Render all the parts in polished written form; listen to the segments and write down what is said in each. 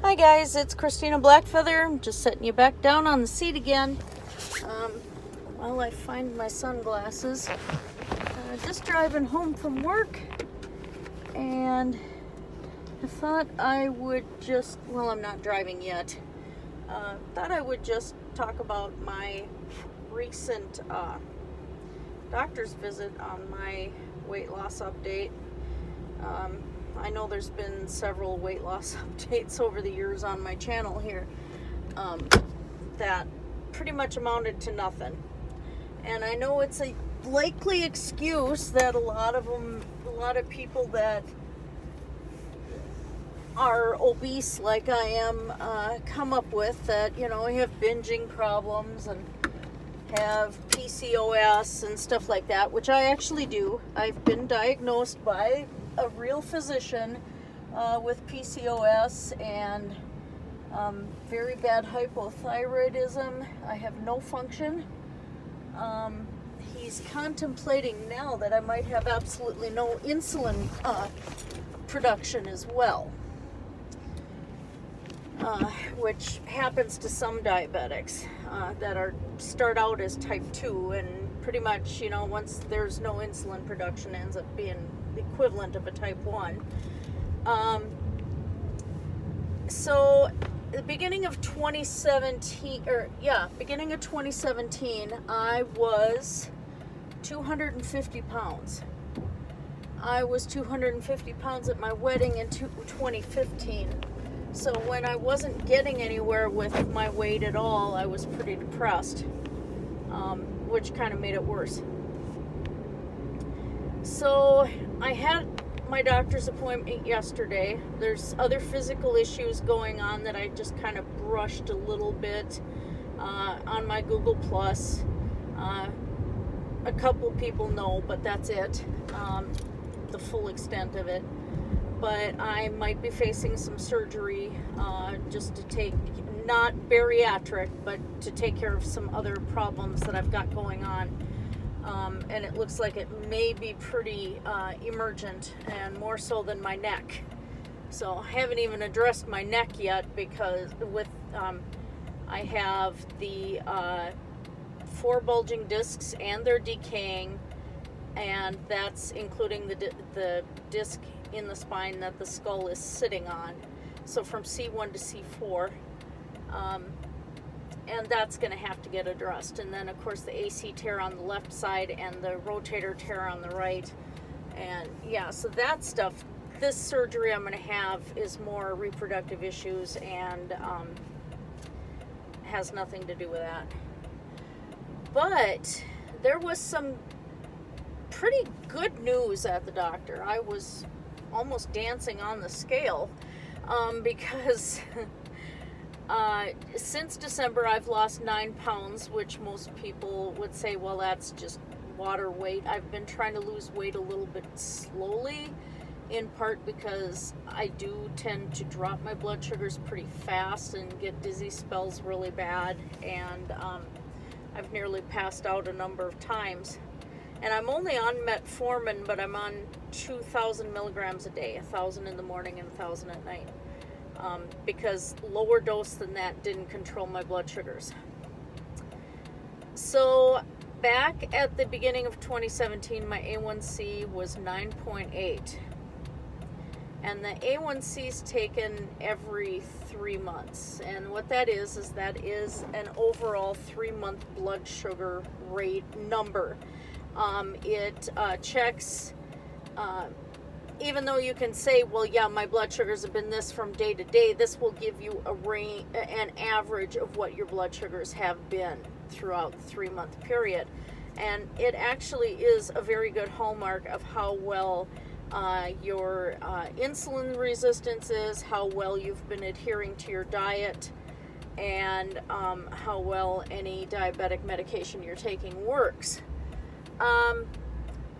Hi guys, it's Christina Blackfeather. I'm just setting you back down on the seat again while I find my sunglasses. Just driving home from work, and I thought I would just, well, I'm not driving yet. Thought I would just talk about my recent doctor's visit on my weight loss update. I know there's been several weight loss updates over the years on my channel here that pretty much amounted to nothing. And I know it's a likely excuse that a lot of people that are obese like I am come up with, that, you know, have binging problems and have PCOS and stuff like that, which I actually do. I've been diagnosed by a real physician with PCOS and very bad hypothyroidism. I have no function. He's contemplating now that I might have absolutely no insulin production as well, which happens to some diabetics that start out as type 2, and pretty much, you know, once there's no insulin production, ends up being the equivalent of a type 1. So the beginning of 2017, I was 250 pounds. I was 250 pounds at my wedding in 2015. So when I wasn't getting anywhere with my weight at all, I was pretty depressed, which kind of made it worse. So I had my doctor's appointment yesterday. There's other physical issues going on that I just kind of brushed a little bit on my Google Plus. A couple people know, but that's it, the full extent of it. But I might be facing some surgery just to take, not bariatric, but to take care of some other problems that I've got going on. And it looks like it may be pretty emergent, and more so than my neck. So I haven't even addressed my neck yet, because I have the 4 bulging discs, and they're decaying, and that's including the disc in the spine that the skull is sitting on. So from C1 to C4. And that's going to have to get addressed. And then, of course, the AC tear on the left side and the rotator tear on the right. And yeah, so that stuff, this surgery I'm going to have is more reproductive issues, and has nothing to do with that. But there was some pretty good news at the doctor. I was almost dancing on the scale because since December I've lost 9 pounds, which most people would say, well, that's just water weight. I've been trying to lose weight a little bit slowly, in part because I do tend to drop my blood sugars pretty fast and get dizzy spells really bad, and I've nearly passed out a number of times. And I'm only on metformin, but I'm on 2,000 milligrams a day, 1,000 in the morning and 1,000 at night. Because lower dose than that didn't control my blood sugars. So back at the beginning of 2017, my A1C was 9.8. And the A1C is taken every 3 months. And what that is that is an overall 3-month blood sugar rate number. It checks, even though you can say, well, yeah, my blood sugars have been this from day to day, this will give you an average of what your blood sugars have been throughout the 3-month period. And it actually is a very good hallmark of how well your insulin resistance is, how well you've been adhering to your diet, and how well any diabetic medication you're taking works.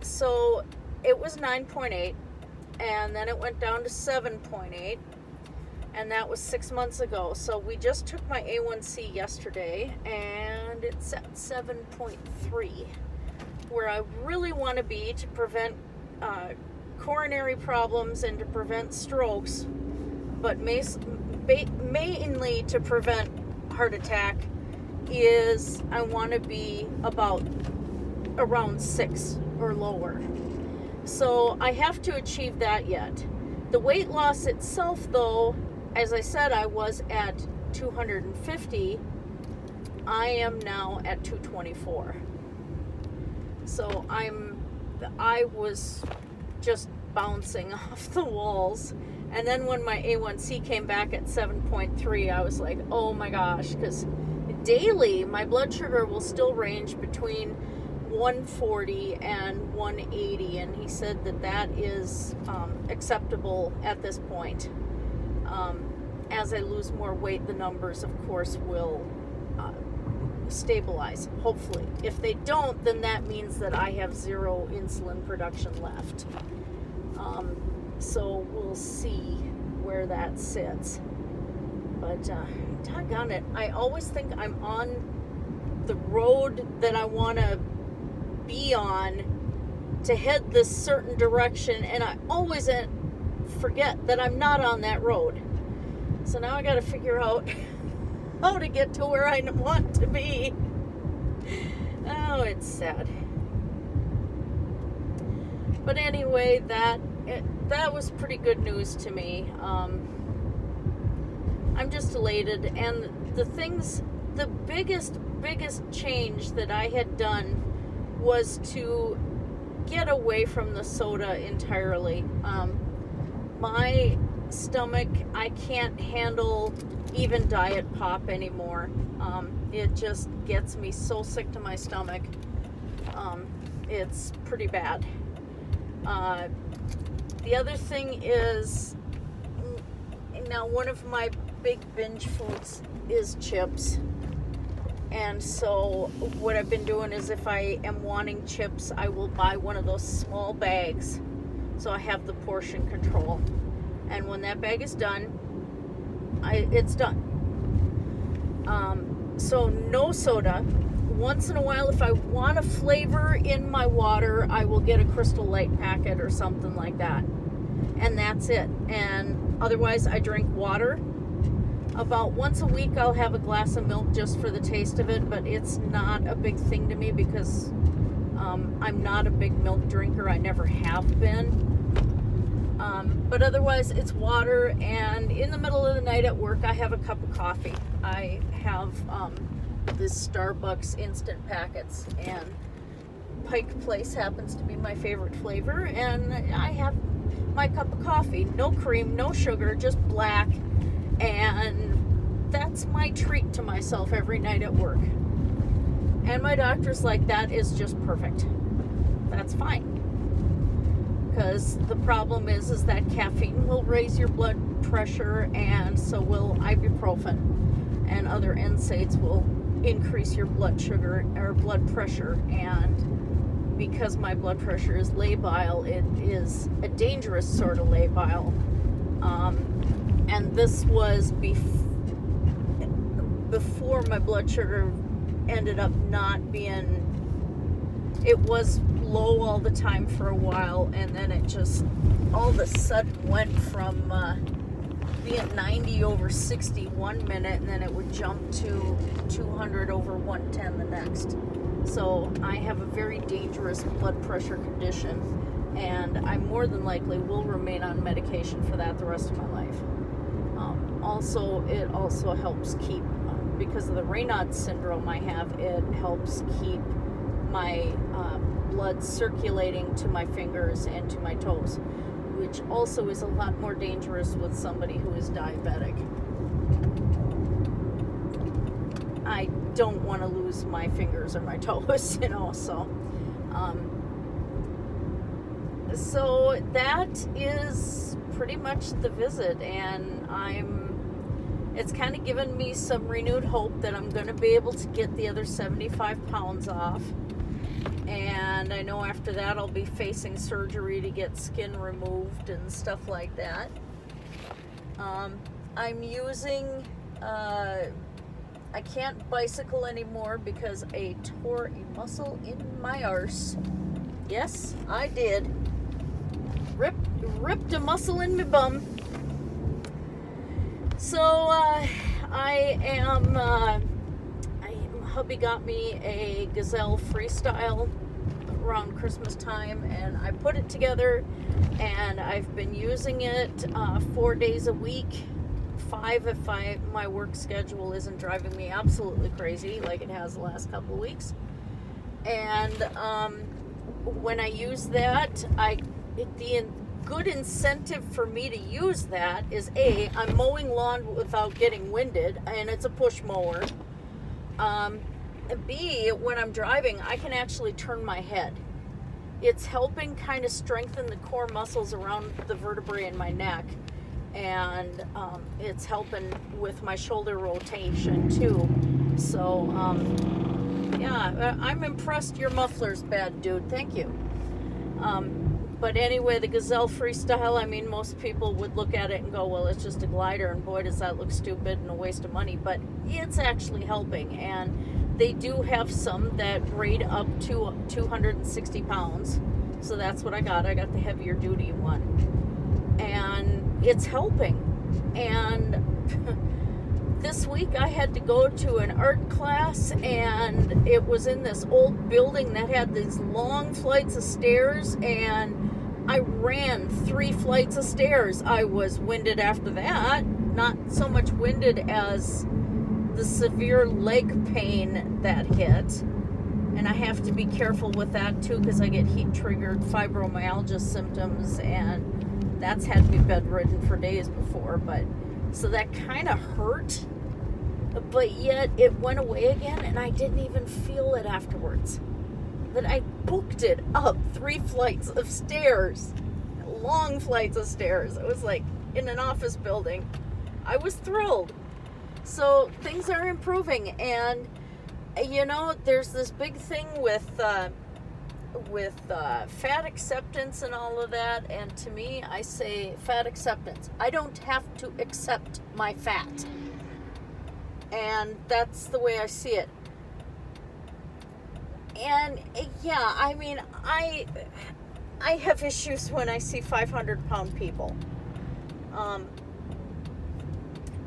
So it was 9.8, and then it went down to 7.8, and that was 6 months ago. So we just took my A1C yesterday, and it's at 7.3, where I really want to be to prevent coronary problems and to prevent strokes, but mainly to prevent heart attack, is I want to be about around 6 or lower. So I have to achieve that yet. The weight loss itself, though, as I said, I was at 250. I am now at 224. So I was just bouncing off the walls. And then when my A1C came back at 7.3, I was like, oh my gosh, because daily my blood sugar will still range between 140 and 180, and he said that is acceptable at this point. As I lose more weight, the numbers, of course, will stabilize, hopefully. If they don't, then that means that I have zero insulin production left. So we'll see where that sits. But doggone it, I always think I'm on the road that I want to be on to head this certain direction, and I always forget that I'm not on that road. So now I got to figure out how to get to where I want to be. Oh, it's sad. But anyway, that was pretty good news to me. I'm just elated, and the biggest change that I had done was to get away from the soda entirely. My stomach, I can't handle even Diet Pop anymore. It just gets me so sick to my stomach. It's pretty bad. The other thing is, now one of my big binge foods is chips. And so what I've been doing is, if I am wanting chips, I will buy one of those small bags so I have the portion control. And when that bag is done, it's done. So no soda. Once in a while, if I want a flavor in my water, I will get a Crystal Light packet or something like that. And that's it. And otherwise, I drink water. About once a week, I'll have a glass of milk just for the taste of it, but it's not a big thing to me because I'm not a big milk drinker. I never have been. But otherwise, it's water, and in the middle of the night at work, I have a cup of coffee. I have this Starbucks instant packets, and Pike Place happens to be my favorite flavor, and I have my cup of coffee. No cream, no sugar, just black, and that's my treat to myself every night at work. And my doctor's like, that is just perfect. That's fine. Because the problem is that caffeine will raise your blood pressure, and so will ibuprofen, and other NSAIDs will increase your blood sugar or blood pressure. And because my blood pressure is labile, it is a dangerous sort of labile. And this was before my blood sugar ended up not being, it was low all the time for a while, and then it just all of a sudden went from being 90 over 60 1 minute, and then it would jump to 200 over 110 the next. So I have a very dangerous blood pressure condition, and I more than likely will remain on medication for that the rest of my life. It also helps keep, because of the Raynaud's syndrome I have, it helps keep my blood circulating to my fingers and to my toes, which also is a lot more dangerous with somebody who is diabetic. I don't want to lose my fingers or my toes, so that is pretty much the visit, and it's kind of given me some renewed hope that I'm going to be able to get the other 75 pounds off. And I know after that I'll be facing surgery to get skin removed and stuff like that. I'm using, I can't bicycle anymore because I tore a muscle in my arse. Yes, I did. Ripped a muscle in my bum. So hubby got me a Gazelle Freestyle around Christmas time, and I put it together, and I've been using it 4 days a week, 5 if my work schedule isn't driving me absolutely crazy like it has the last couple of weeks. And when I use that, the good incentive for me to use that is A, I'm mowing lawn without getting winded, and it's a push mower. B, when I'm driving, I can actually turn my head. It's helping kind of strengthen the core muscles around the vertebrae in my neck, and it's helping with my shoulder rotation too. So yeah, I'm impressed. Your muffler's bad, dude. Thank you. But anyway, the Gazelle Freestyle, I mean, most people would look at it and go, well, it's just a glider, and boy, does that look stupid and a waste of money. But it's actually helping, and they do have some that rate up to 260 pounds. So that's what I got. I got the heavier duty one. And it's helping. And this week I had to go to an art class, and it was in this old building that had these long flights of stairs, and I ran 3 flights of stairs. I was winded after that. Not so much winded as the severe leg pain that hit. And I have to be careful with that too, because I get heat-triggered fibromyalgia symptoms, and that's had me bedridden for days before. But so that kind of hurt, but yet it went away again, and I didn't even feel it afterwards. That I booked it up 3 flights of stairs, long flights of stairs. It was like in an office building. I was thrilled. So things are improving, and you know, there's this big thing with fat acceptance and all of that. And to me, I say fat acceptance. I don't have to accept my fat, and that's the way I see it. And yeah, I mean, I have issues when I see 500-pound people.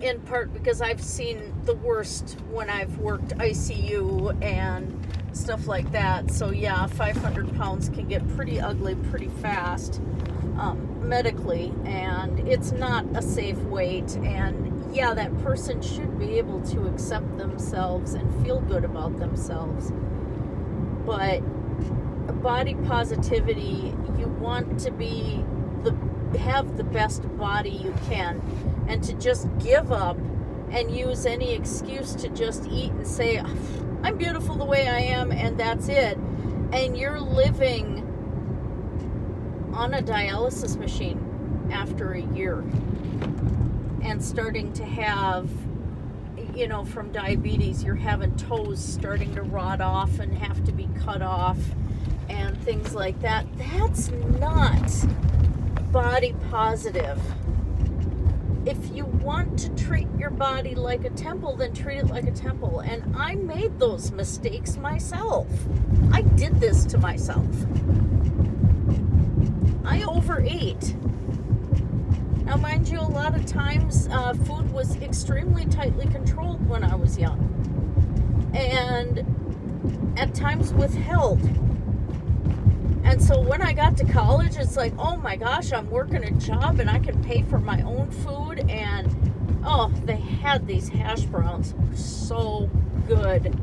In part because I've seen the worst when I've worked ICU and stuff like that. So yeah, 500 pounds can get pretty ugly pretty fast medically, and it's not a safe weight. And yeah, that person should be able to accept themselves and feel good about themselves. But body positivity, you want to have the best body you can, and to just give up and use any excuse to just eat and say, I'm beautiful the way I am, and that's it. And you're living on a dialysis machine after a year and starting to have, you know, from diabetes, you're having toes starting to rot off and have to be cut off and things like that. That's not body positive. If you want to treat your body like a temple, then treat it like a temple. And I made those mistakes myself. I did this to myself. I overate. Now, mind you, a lot of times food was extremely tightly controlled when I was young, and at times withheld. And so when I got to college, it's like, oh my gosh, I'm working a job and I can pay for my own food. And oh, they had these hash browns, so good.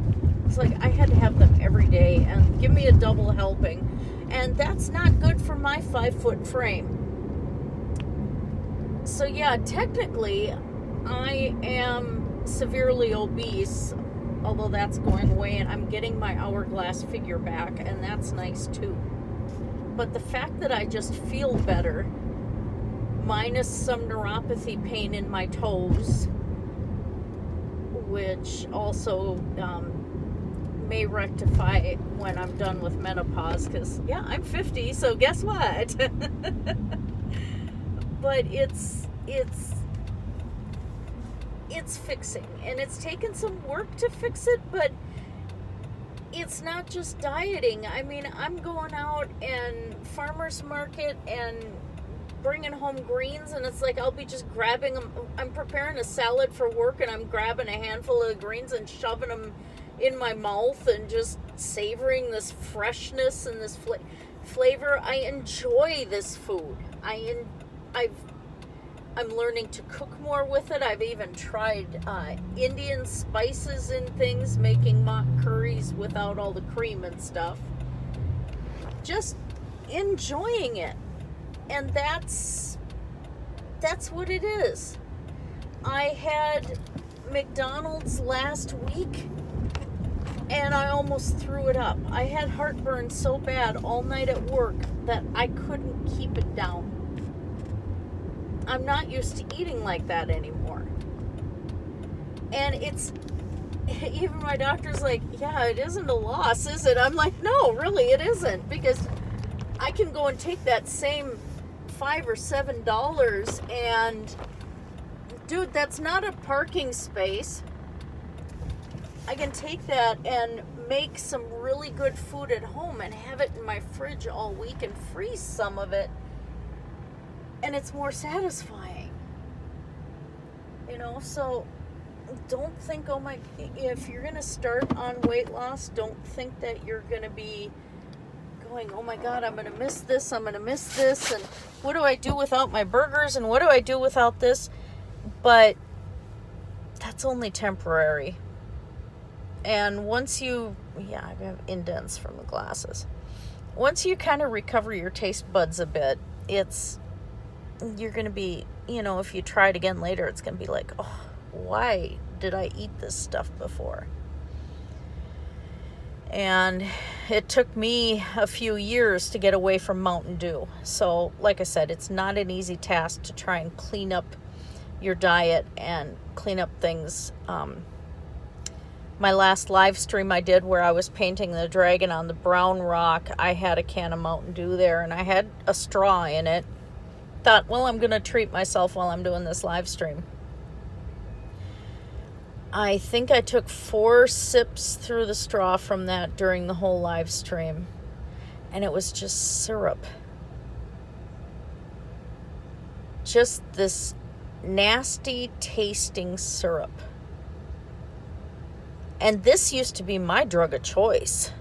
It's like I had to have them every day, and give me a double helping. And that's not good for my 5-foot frame. So yeah, technically, I am severely obese, although that's going away, and I'm getting my hourglass figure back, and that's nice too. But the fact that I just feel better, minus some neuropathy pain in my toes, which also may rectify when I'm done with menopause, because yeah, I'm 50, so guess what? But it's fixing, and it's taken some work to fix it, but it's not just dieting. I mean, I'm going out and farmer's market and bringing home greens, and it's like I'll be just grabbing them. I'm preparing a salad for work, and I'm grabbing a handful of greens and shoving them in my mouth and just savoring this freshness and this flavor. I enjoy this food. I'm learning to cook more with it. I've even tried Indian spices and things, making mock curries without all the cream and stuff. Just enjoying it. And that's what it is. I had McDonald's last week and I almost threw it up. I had heartburn so bad all night at work that I couldn't keep it down. I'm not used to eating like that anymore. And even my doctor's like, yeah, it isn't a loss, is it? I'm like, no, really, it isn't. Because I can go and take that same $5 or $7 and, dude, that's not a parking space. I can take that and make some really good food at home and have it in my fridge all week and freeze some of it. And it's more satisfying. So don't think, if you're going to start on weight loss, don't think that you're going to be going, oh my God, I'm going to miss this, and what do I do without my burgers, and what do I do without this? But that's only temporary. And once I have indents from the glasses. Once you kind of recover your taste buds a bit, you're going to be, if you try it again later, it's going to be like, oh, why did I eat this stuff before? And it took me a few years to get away from Mountain Dew. So, like I said, it's not an easy task to try and clean up your diet and clean up things. My last live stream I did where I was painting the dragon on the brown rock, I had a can of Mountain Dew there and I had a straw in it. Thought, well, I'm going to treat myself while I'm doing this live stream. I think I took 4 sips through the straw from that during the whole live stream. And it was just syrup. Just this nasty tasting syrup. And this used to be my drug of choice.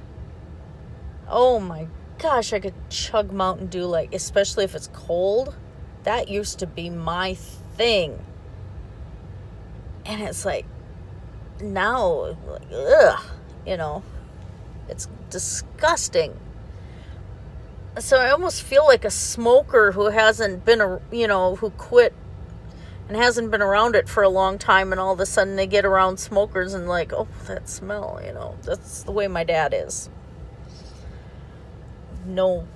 Oh my gosh, I could chug Mountain Dew, especially if it's cold. That used to be my thing. And it's like, now, ugh, it's disgusting. So I almost feel like a smoker who hasn't been, who quit and hasn't been around it for a long time, and all of a sudden they get around smokers and like, oh, that smell, that's the way my dad is. No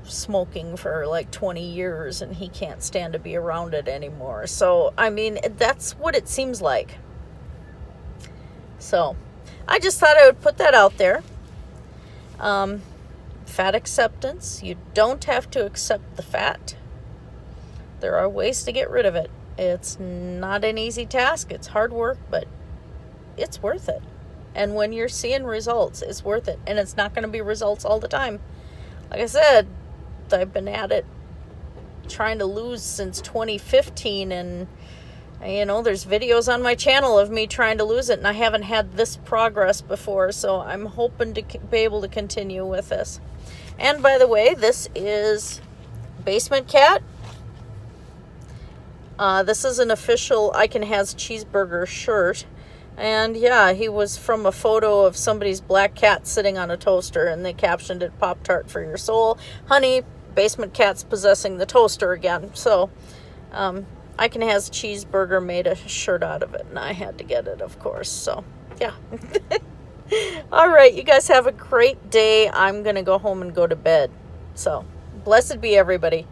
smoking for 20 years and he can't stand to be around it anymore. So, that's what it seems like. So, I just thought I would put that out there. Fat acceptance. You don't have to accept the fat. There are ways to get rid of it. It's not an easy task. It's hard work, but it's worth it. And when you're seeing results, it's worth it. And it's not going to be results all the time. Like I said, I've been at it trying to lose since 2015, and there's videos on my channel of me trying to lose it, and I haven't had this progress before, so I'm hoping to be able to continue with this. And by the way, this is Basement Cat. This is an official I Can Has Cheeseburger shirt. And yeah, he was from a photo of somebody's black cat sitting on a toaster, and they captioned it, Pop-Tart for your soul. Honey, Basement Cat's possessing the toaster again. So, I Can Has Cheeseburger made a shirt out of it, and I had to get it, of course. So, yeah. All right, you guys have a great day. I'm going to go home and go to bed. So, blessed be everybody.